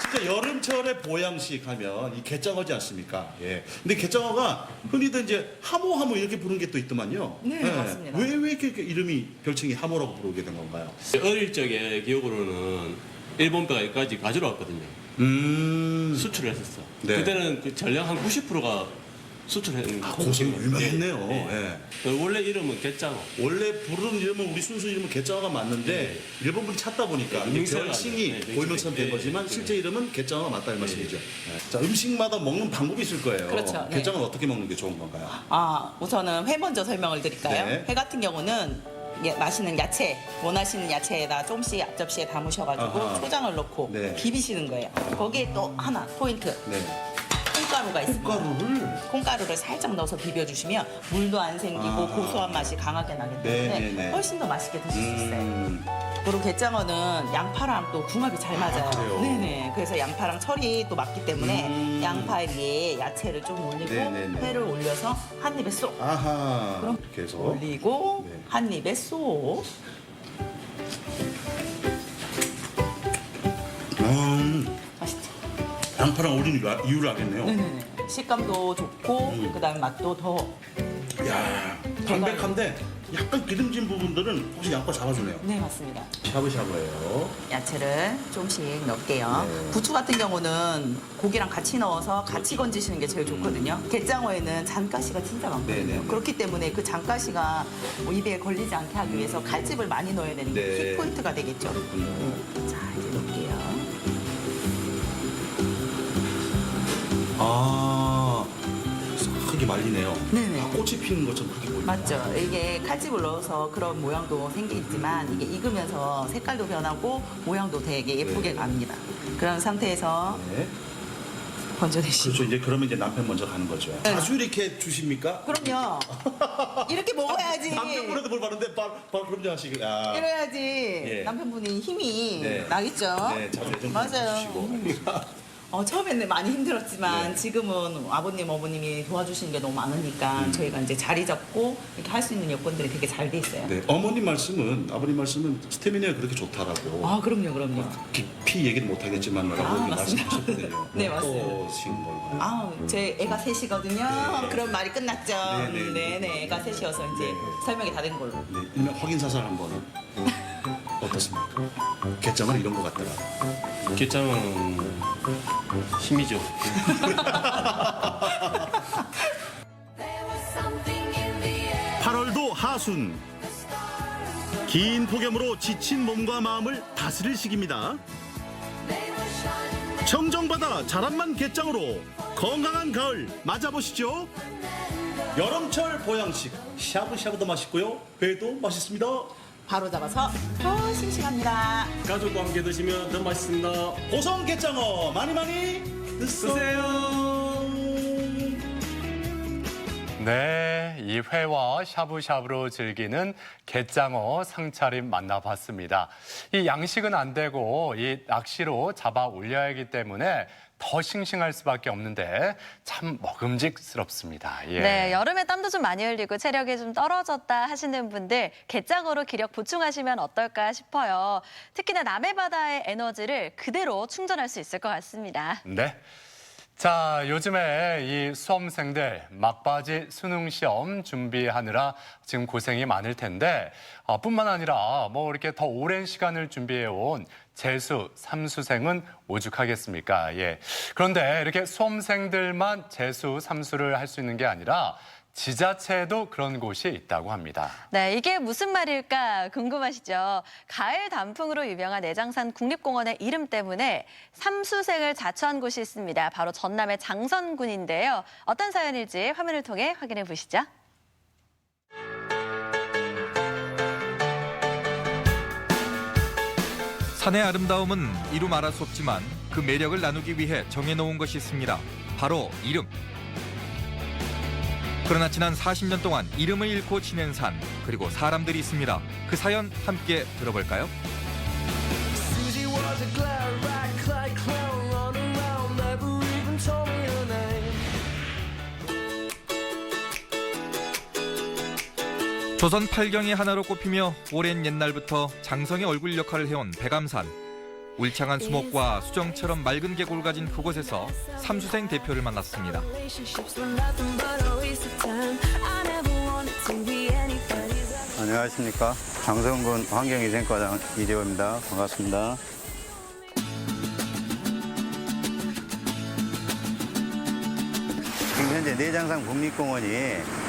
진짜 여름철에 보양식 하면 이 갯장어지 않습니까? 예. 근데 갯장어가 흔히들 이제 하모 이렇게 부르는 게 또 있더만요. 네, 맞습니다. 왜 이렇게 이름이 별칭이 하모라고 부르게 된 건가요? 어릴 적에 기억으로는 일본 배가 여기까지 가지러 왔거든요. 수출을 했었어. 네. 그때는 그 전량 한 90%가 수출했는 거예요. 고성이 유명했네요. 예. 원래 이름은 갯장어. 원래 부르는 이름은 우리 순수 이름은 갯장어가 맞는데 일본 분이 찾다 보니까 별칭이 고유명처럼 된 거지만 실제 이름은 갯장어가 맞다 이 말씀이죠. 자 음식마다 먹는 방법이 있을 거예요. 그렇죠. 네. 갯장어는 어떻게 먹는 게 좋은 건가요? 우선은 회 먼저 설명을 드릴까요? 네. 회 같은 경우는 맛있는 야채, 원하시는 야채에다 조금씩 앞접시에 담으셔가지고 아하. 초장을 넣고 네. 비비시는 거예요. 거기에 또 하나 포인트. 네. 콩가루가 있습니다. 콩가루를 살짝 넣어서 비벼주시면 물도 안 생기고 고소한 맛이 강하게 나기 때문에 네. 훨씬 더 맛있게 드실 수 있어요. 그리고 갯장어는 양파랑 또 궁합이 잘 맞아요. 그래요? 네네. 그래서 양파랑 철이 또 맞기 때문에 양파 위에 야채를 좀 올리고 네네네. 회를 올려서 한 입에 쏙. 아하. 그럼 이렇게 해서 올리고 한 입에 쏙. 맛있죠? 양파랑 올리는 이유를 알겠네요. 네네네. 식감도 좋고 그다음에 맛도 더. 야 담백한데 약간 기름진 부분들은 혹시 양파 잡아주네요. 네 맞습니다. 샤브샤브예요. 야채를 조금씩 넣을게요. 부추 같은 경우는 고기랑 같이 넣어서 같이 건지시는 게 제일 좋거든요. 갯장어에는 잔가시가 진짜 많거든요. 네네. 그렇기 때문에 그 잔가시가 뭐 입에 걸리지 않게 하기 위해서 칼집을 많이 넣어야 되는 게 네. 키포인트가 되겠죠. 자 이제 넣을게요. 크게 말리네요. 네네. 꽃이 피는 것처럼 그렇게 보입니다. 맞죠. 이게 칼집을 넣어서 그런 모양도 생기지만 이게 익으면서 색깔도 변하고 모양도 되게 예쁘게 갑니다. 그런 상태에서 건져내시고. 그렇죠. 이제 그러면 이제 남편 먼저 가는 거죠. 자주 이렇게 주십니까? 그럼요. 이렇게 먹어야지. 남편분한테 뭘 바르는데 바로 그럼 하시고. 이래야지 예. 남편분이 힘이 네. 나겠죠. 네, 자주 애정 맞아요. 주시고. 처음에는 많이 힘들었지만 지금은 아버님, 어머님이 도와주시는 게 너무 많으니까 저희가 이제 자리 잡고 이렇게 할 수 있는 여건들이 되게 잘 돼 있어요. 네, 아버님 말씀은 스태미나가 그렇게 좋다라고. 그럼요. 깊이 얘기를 못 하겠지만라고 말씀하셨거든요. 네, 맞습니다. 어떠신 건가요? 제 애가 셋이거든요. 네. 그런 말이 끝났죠. 네. 네, 애가 셋이어서 이제 설명이 다 된 걸로. 네, 일명 확인 사살 한번 어떻습니까? 개점은 이런 것 같더라. 개짱은 힘이죠. 8월도 하순. 긴 폭염으로 지친 몸과 마음을 다스릴 시기입니다. 청정바다 자란만 갯장으로 건강한 가을 맞아보시죠. 여름철 보양식 샤브샤브도 맛있고요. 회도 맛있습니다. 바로 잡아서 더 싱싱합니다. 가족과 함께 드시면 더 맛있습니다. 고성 갯장어 많이 드세요. 네, 이 회와 샤브샤브로 즐기는 갯장어 상차림 만나봤습니다. 이 양식은 안 되고 이 낚시로 잡아 올려야 하기 때문에 더 싱싱할 수밖에 없는데 참 먹음직스럽습니다. 예. 네, 여름에 땀도 좀 많이 흘리고 체력이 좀 떨어졌다 하시는 분들 갯장어로 기력 보충하시면 어떨까 싶어요. 특히나 남해바다의 에너지를 그대로 충전할 수 있을 것 같습니다. 네. 자, 요즘에 이 수험생들 막바지 수능 시험 준비하느라 지금 고생이 많을 텐데 뿐만 아니라 뭐 이렇게 더 오랜 시간을 준비해온 재수, 삼수생은 오죽하겠습니까? 예. 그런데 이렇게 수험생들만 재수, 삼수를 할 수 있는 게 아니라 지자체에도 그런 곳이 있다고 합니다. 네, 이게 무슨 말일까 궁금하시죠? 가을 단풍으로 유명한 내장산 국립공원의 이름 때문에 삼수생을 자처한 곳이 있습니다. 바로 전남의 장선군인데요. 어떤 사연일지 화면을 통해 확인해 보시죠. 산의 아름다움은 이루 말할 수 없지만 그 매력을 나누기 위해 정해놓은 것이 있습니다. 바로 이름. 그러나 지난 40년 동안 이름을 잃고 지낸 산, 그리고 사람들이 있습니다. 그 사연 함께 들어볼까요? 조선 8경의 하나로 꼽히며 오랜 옛날부터 장성의 얼굴 역할을 해온 백암산. 울창한 수목과 수정처럼 맑은 계곡을 가진 그곳에서 삼수생 대표를 만났습니다. 안녕하십니까. 장성군 환경위생과장 이재호입니다. 반갑습니다. 지금 현재 내장산 국립공원이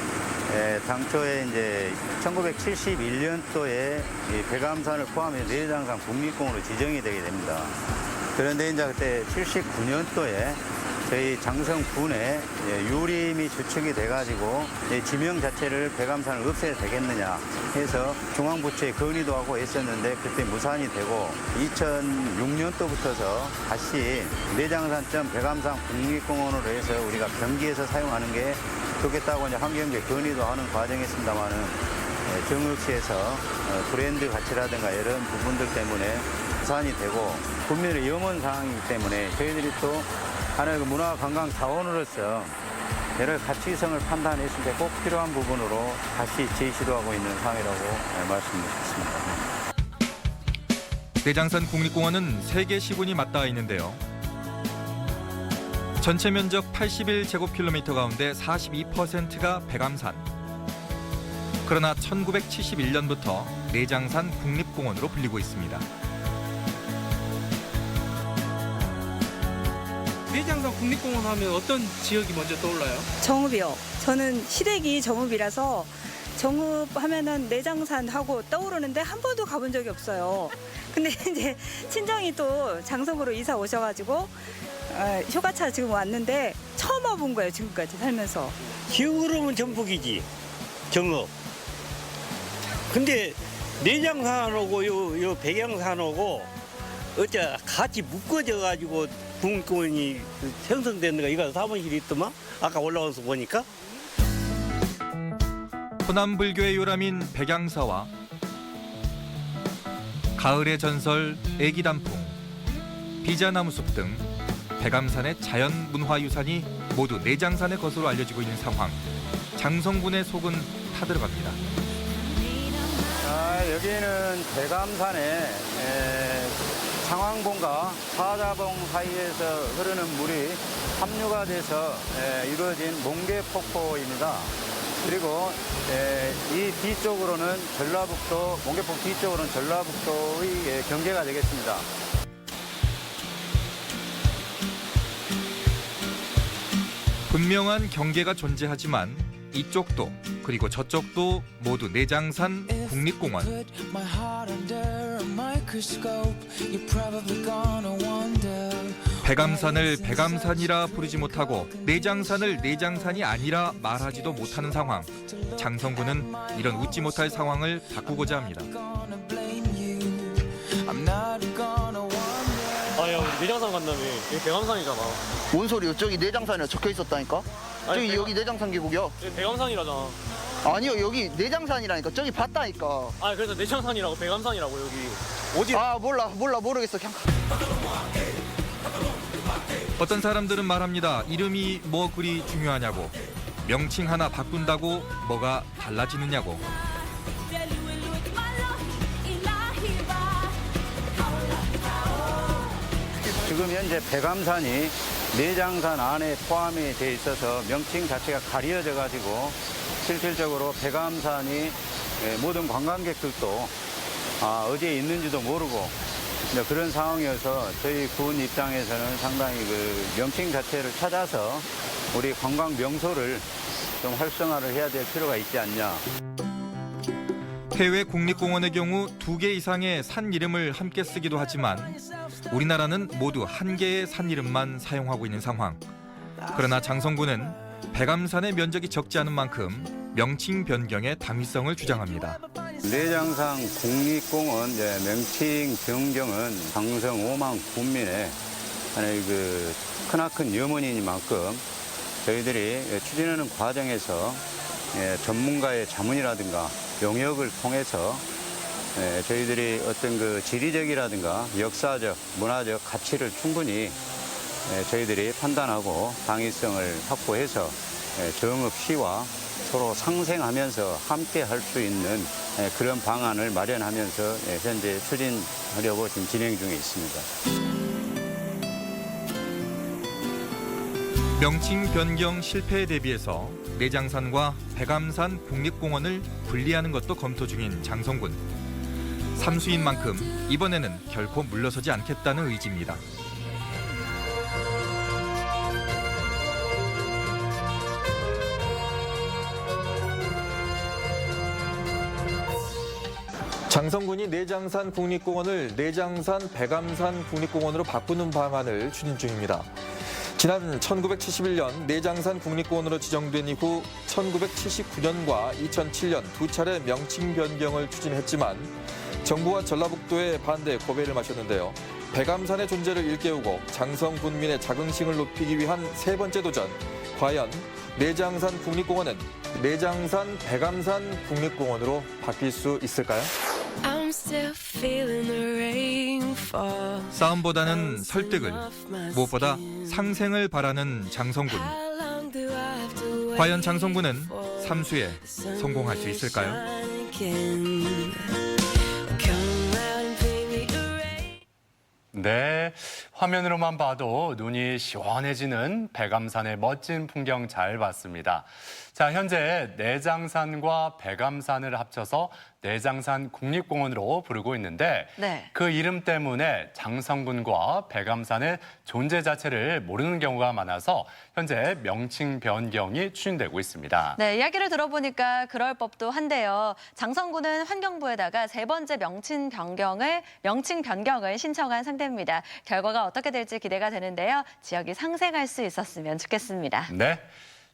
당초에 이제 1971년도에 백암산을 포함해 내장산 국립공원으로 지정이 되게 됩니다. 그런데 이제 그때 79년도에 저희 장성군에 유림이 주축이 돼가지고 지명 자체를 백암산을 없애야 되겠느냐 해서 중앙부처에 건의도 하고 했었는데 그때 무산이 되고 2006년도부터서 다시 내장산점 백암산 국립공원으로 해서 우리가 경기에서 사용하는 게 좋겠다고 이제 환경부에 건의도 하는 과정이었습니다만은 정읍시에서 브랜드 가치라든가 이런 부분들 때문에 무산이 되고 국민의 염원 사항이기 때문에 저희들이 또 하나의 문화관광 자원으로서 여러 가치성을 판단했을 때 꼭 필요한 부분으로 다시 재시도하고 있는 상황이라고 말씀드리겠습니다. 내장산 국립공원은 3개 시군이 맞닿아 있는데요. 전체 면적 81제곱킬로미터 가운데 42%가 백암산. 그러나 1971년부터 내장산 국립공원으로 불리고 있습니다. 내장산 국립공원 하면 어떤 지역이 먼저 떠올라요? 정읍이요. 저는 시댁이 정읍이라서 정읍 하면은 내장산하고 떠오르는데 한 번도 가본 적이 없어요. 근데 이제 친정이 또 장성으로 이사 오셔가지고 휴가차 지금 왔는데 처음 와본 거예요. 지금까지 살면서. 기울으면 전북이지. 정읍. 근데 내장산하고 요 백양산하고 어째 같이 묶어져 가지고 국립공원이 형성된 데가 이거 사무실이 있더만 아까 올라와서 보니까. 호남 불교의 요람인 백양사와 가을의 전설 애기단풍, 비자나무숲 등 백암산의 자연문화유산이 모두 내장산의 것으로 알려지고 있는 상황. 장성군의 속은 타들어갑니다. 여기는 백암산에 상황봉과 사자봉 사이에서 흐르는 물이 합류가 돼서 이루어진 몽개폭포입니다. 그리고 이 뒤쪽으로는 전라북도, 몽개폭 뒤쪽으로는 전라북도의 경계가 되겠습니다. 분명한 경계가 존재하지만 이쪽도 그리고 저쪽도 모두 내장산 국립공원. 백암산을 백암산이라 부르지 못하고 내장산을 내장산이 아니라 말하지도 못하는 상황. 장성군은 이런 웃지 못할 상황을 바꾸고자 합니다. 아야 우리 내장산 간다며. 여기 백암산이잖아. 뭔 소리야? 저기 내장산이라 적혀 있었다니까? 저기 여기 내장산 계곡이야. 여기 백암산이라잖아. 아니요, 여기 내장산이라니까. 저기 봤다니까. 아 그래서 내장산이라고 백암산이라고 여기. 어디? 아 모르겠어. 그냥. 어떤 사람들은 말합니다. 이름이 뭐 그리 중요하냐고. 명칭 하나 바꾼다고 뭐가 달라지느냐고. 지금 현재 백암산이 내장산 안에 포함이 돼 있어서 명칭 자체가 가려져 가지고 실질적으로 백암산이 모든 관광객들도 어디에 있는지도 모르고 그런 상황이어서 저희 군 입장에서는 상당히 그 명칭 자체를 찾아서 우리 관광 명소를 좀 활성화를 해야 될 필요가 있지 않냐. 해외 국립공원의 경우 2개 이상의 산 이름을 함께 쓰기도 하지만 우리나라는 모두 1개의 산 이름만 사용하고 있는 상황. 그러나 장성군은 백암산의 면적이 적지 않은 만큼 명칭 변경의 당위성을 주장합니다. 내장산 국립공원 명칭 변경은 장성 5만 군민의 하나의 그 크나큰 염원이니만큼 저희들이 추진하는 과정에서 전문가의 자문이라든가 용역을 통해서 저희들이 어떤 그 지리적이라든가 역사적, 문화적 가치를 충분히 저희들이 판단하고 당위성을 확보해서 정읍시와 서로 상생하면서 함께 할 수 있는 그런 방안을 마련하면서 현재 추진하려고 지금 진행 중에 있습니다. 명칭 변경 실패에 대비해서 내장산과 백암산 국립공원을 분리하는 것도 검토 중인 장성군. 삼수인 만큼 이번에는 결코 물러서지 않겠다는 의지입니다. 장성군이 내장산 국립공원을 내장산 백암산 국립공원으로 바꾸는 방안을 추진 중입니다. 지난 1971년 내장산 국립공원으로 지정된 이후 1979년과 2007년 2차례 명칭 변경을 추진했지만 정부와 전라북도의 반대 고배를 마셨는데요. 백암산의 존재를 일깨우고 장성군민의 자긍심을 높이기 위한 세 번째 도전. 과연 내장산 국립공원은 내장산 백암산 국립공원으로 바뀔 수 있을까요? 싸움보다는 설득을, 무엇보다 상생을 바라는 장성군. 과연 장성군은 삼수에 성공할 수 있을까요? 네, 화면으로만 봐도 눈이 시원해지는 백암산의 멋진 풍경 잘 봤습니다. 자, 현재 내장산과 백암산을 합쳐서 내장산 국립공원으로 부르고 있는데 네. 그 이름 때문에 장성군과 백암산의 존재 자체를 모르는 경우가 많아서 현재 명칭 변경이 추진되고 있습니다. 네, 이야기를 들어보니까 그럴 법도 한데요. 장성군은 환경부에다가 세 번째 명칭 변경을 신청한 상태입니다. 결과가 어떻게 될지 기대가 되는데요. 지역이 상생할 수 있었으면 좋겠습니다. 네,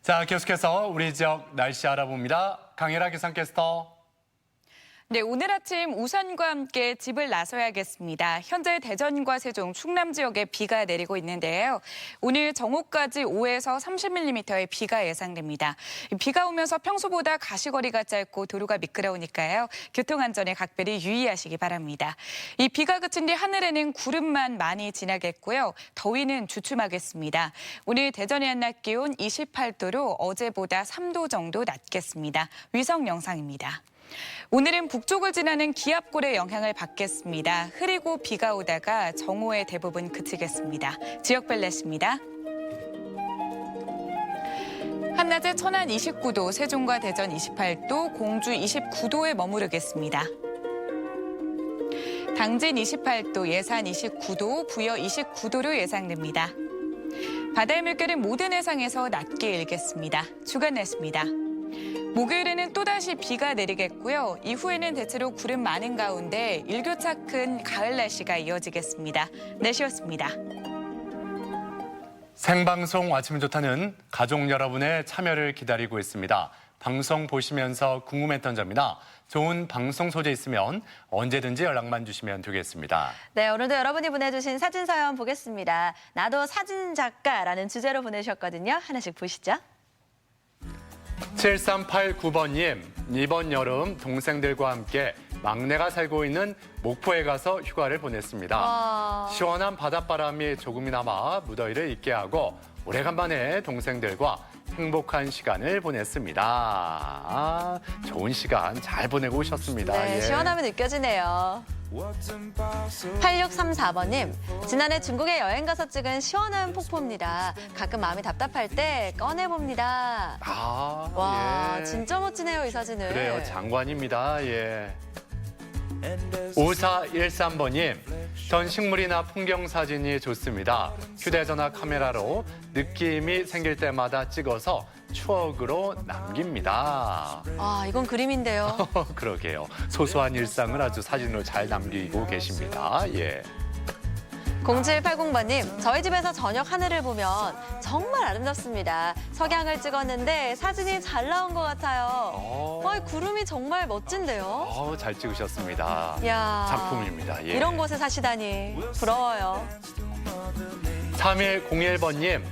자 계속해서 우리 지역 날씨 알아봅니다. 강혜라 기상캐스터. 네, 오늘 아침 우산과 함께 집을 나서야겠습니다. 현재 대전과 세종, 충남 지역에 비가 내리고 있는데요. 오늘 정오까지 5에서 30mm의 비가 예상됩니다. 비가 오면서 평소보다 가시거리가 짧고 도로가 미끄러우니까요. 교통안전에 각별히 유의하시기 바랍니다. 이 비가 그친 뒤 하늘에는 구름만 많이 지나겠고요. 더위는 주춤하겠습니다. 오늘 대전의 한낮 기온 28도로 어제보다 3도 정도 낮겠습니다. 위성 영상입니다. 오늘은 북쪽을 지나는 기압골의 영향을 받겠습니다. 흐리고 비가 오다가 정오에 대부분 그치겠습니다. 지역별 날씨입니다. 한낮에 천안 29도, 세종과 대전 28도, 공주 29도에 머무르겠습니다. 당진 28도, 예산 29도, 부여 29도로 예상됩니다. 바다의 물결은 모든 해상에서 낮게 일겠습니다. 주간 날씨입니다. 목요일에는 또다시 비가 내리겠고요. 이후에는 대체로 구름 많은 가운데 일교차 큰 가을 날씨가 이어지겠습니다. 날씨였습니다. 생방송 아침 좋다는 가족 여러분의 참여를 기다리고 있습니다. 방송 보시면서 궁금했던 점이나 좋은 방송 소재 있으면 언제든지 연락만 주시면 되겠습니다. 네, 오늘도 여러분이 보내주신 사진 사연 보겠습니다. 나도 사진 작가라는 주제로 보내주셨거든요. 하나씩 보시죠. 7389번님, 이번 여름 동생들과 함께 막내가 살고 있는 목포에 가서 휴가를 보냈습니다. 시원한 바닷바람이 조금이나마 무더위를 잊게 하고 오래간만에 동생들과 행복한 시간을 보냈습니다. 좋은 시간 잘 보내고 오셨습니다. 네, 예. 시원함이 느껴지네요. 8634번님, 지난해 중국에 여행 가서 찍은 시원한 폭포입니다. 가끔 마음이 답답할 때 꺼내봅니다. 와, 예. 진짜 멋지네요, 이 사진은. 그래요, 장관입니다. 예. 5413번님, 전 식물이나 풍경 사진이 좋습니다. 휴대전화 카메라로 느낌이 생길 때마다 찍어서 추억으로 남깁니다. 아, 이건 그림인데요. 그러게요. 소소한 일상을 아주 사진으로 잘 남기고 계십니다. 예. 0780번님, 저희 집에서 저녁 하늘을 보면 정말 아름답습니다. 석양을 찍었는데 사진이 잘 나온 것 같아요. 와, 구름이 정말 멋진데요? 잘 찍으셨습니다. 이야, 작품입니다. 예. 이런 곳에 사시다니 부러워요. 3101번님,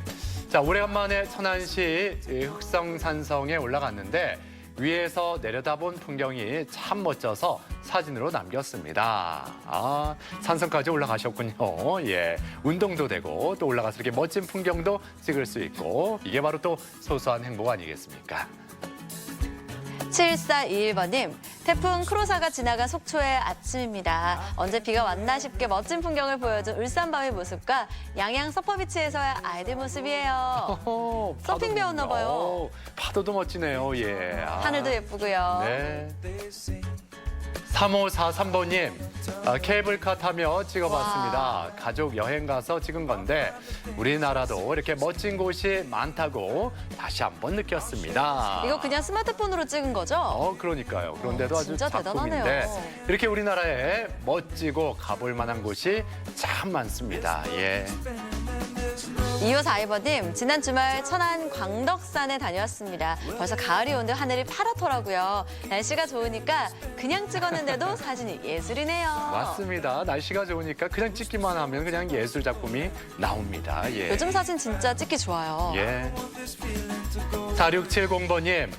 자, 오래간만에 천안시 흑성산성에 올라갔는데 위에서 내려다본 풍경이 참 멋져서 사진으로 남겼습니다. 아, 산성까지 올라가셨군요. 예, 운동도 되고 또 올라가서 이렇게 멋진 풍경도 찍을 수 있고 이게 바로 또 소소한 행복 아니겠습니까? 7421번님, 태풍 크로사가 지나간 속초의 아침입니다. 언제 비가 왔나 싶게 멋진 풍경을 보여준 울산바위 모습과 양양 서퍼비치에서의 아이들 모습이에요. 서핑 배웠나 봐요. 파도도 멋지네요. 예. 하늘도 예쁘고요. 네. 3543번님, 케이블카 타며 찍어봤습니다. 가족 여행 가서 찍은 건데 우리나라도 이렇게 멋진 곳이 많다고 다시 한번 느꼈습니다. 이거 그냥 스마트폰으로 찍은 거죠? 그러니까요. 그런데도 아주 진짜 작품인데 대단하네요. 이렇게 우리나라에 멋지고 가볼 만한 곳이 참 많습니다. 예. 2542번님, 지난 주말 천안 광덕산에 다녀왔습니다. 벌써 가을이 온 듯 하늘이 파랗더라고요. 날씨가 좋으니까 그냥 찍었는데도 사진이 예술이네요. 맞습니다. 날씨가 좋으니까 그냥 찍기만 하면 그냥 예술 작품이 나옵니다. 예. 요즘 사진 진짜 찍기 좋아요. 예. 4670번님,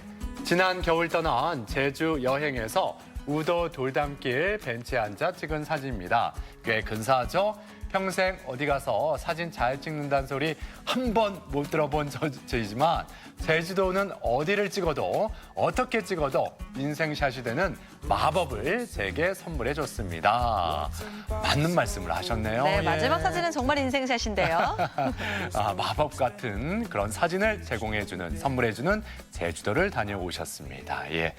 지난 겨울 떠난 제주 여행에서 우도 돌담길 벤치에 앉아 찍은 사진입니다. 꽤 근사하죠? 평생 어디 가서 사진 잘 찍는다는 소리 한 번 못 들어본 저이지만 제주도는 어디를 찍어도 어떻게 찍어도 인생샷이 되는 마법을 제게 선물해 줬습니다. 맞는 말씀을 하셨네요. 네, 예. 마지막 사진은 정말 인생샷인데요. 마법 같은 그런 사진을 제공해주는, 선물해주는 제주도를 다녀오셨습니다. 예.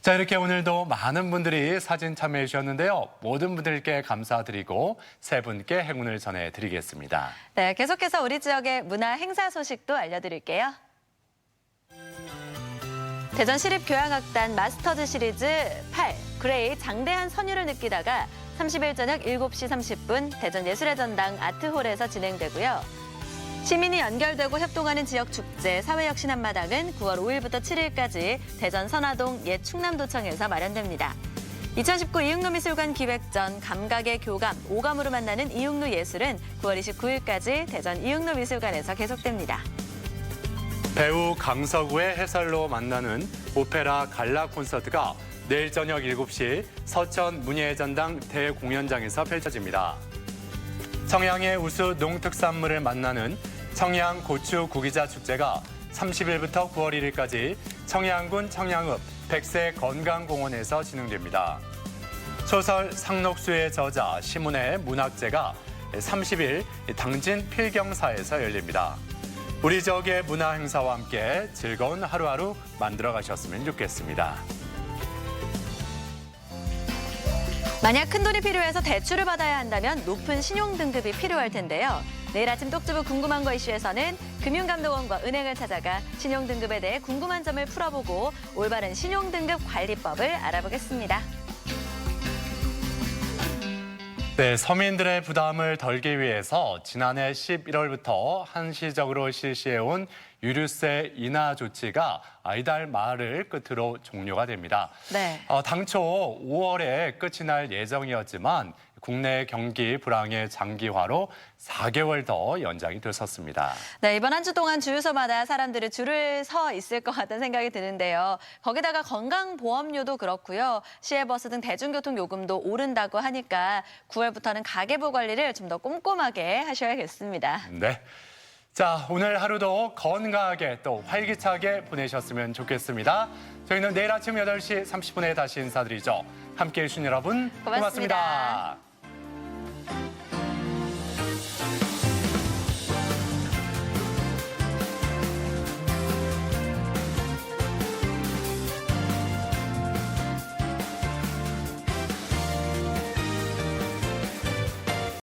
자, 이렇게 오늘도 많은 분들이 사진 참여해 주셨는데요. 모든 분들께 감사드리고 세 분께 행운을 전해드리겠습니다. 네, 계속해서 우리 지역의 문화 행사 소식도 알려드릴게요. 대전 시립교향악단 마스터즈 시리즈 8 그레이 장대한 선율을 느끼다가 30일 저녁 7시 30분 대전 예술의 전당 아트홀에서 진행되고요. 시민이 연결되고 협동하는 지역 축제 사회혁신 한마당은 9월 5일부터 7일까지 대전 선화동 옛 충남도청에서 마련됩니다. 2019 이응루 미술관 기획전 감각의 교감, 오감으로 만나는 이응루 예술은 9월 29일까지 대전 이응루 미술관에서 계속됩니다. 배우 강서구의 해설로 만나는 오페라 갈라 콘서트가 내일 저녁 7시 서천 문예전당 대공연장에서 펼쳐집니다. 청양의 우수 농특산물을 만나는 청양 고추 구기자 축제가 30일부터 9월 1일까지 청양군 청양읍 백세건강공원에서 진행됩니다. 소설 상록수의 저자 시문의 문학제가 30일 당진 필경사에서 열립니다. 우리 지역의 문화 행사와 함께 즐거운 하루하루 만들어 가셨으면 좋겠습니다. 만약 큰돈이 필요해서 대출을 받아야 한다면 높은 신용등급이 필요할 텐데요. 내일 아침 똑주부 궁금한 거 이슈에서는 금융감독원과 은행을 찾아가 신용등급에 대해 궁금한 점을 풀어보고 올바른 신용등급 관리법을 알아보겠습니다. 네, 서민들의 부담을 덜기 위해서 지난해 11월부터 한시적으로 실시해온 유류세 인하 조치가 이달 말을 끝으로 종료가 됩니다. 네. 당초 5월에 끝이 날 예정이었지만 국내 경기 불황의 장기화로 4개월 더 연장이 됐었습니다. 네, 이번 한 주 동안 주유소마다 사람들이 줄을 서 있을 것 같다는 생각이 드는데요. 거기다가 건강보험료도 그렇고요. 시외버스 등 대중교통 요금도 오른다고 하니까 9월부터는 가계부 관리를 좀 더 꼼꼼하게 하셔야겠습니다. 네. 자, 오늘 하루도 건강하게 또 활기차게 보내셨으면 좋겠습니다. 저희는 내일 아침 8시 30분에 다시 인사드리죠. 함께해 주신 여러분 고맙습니다.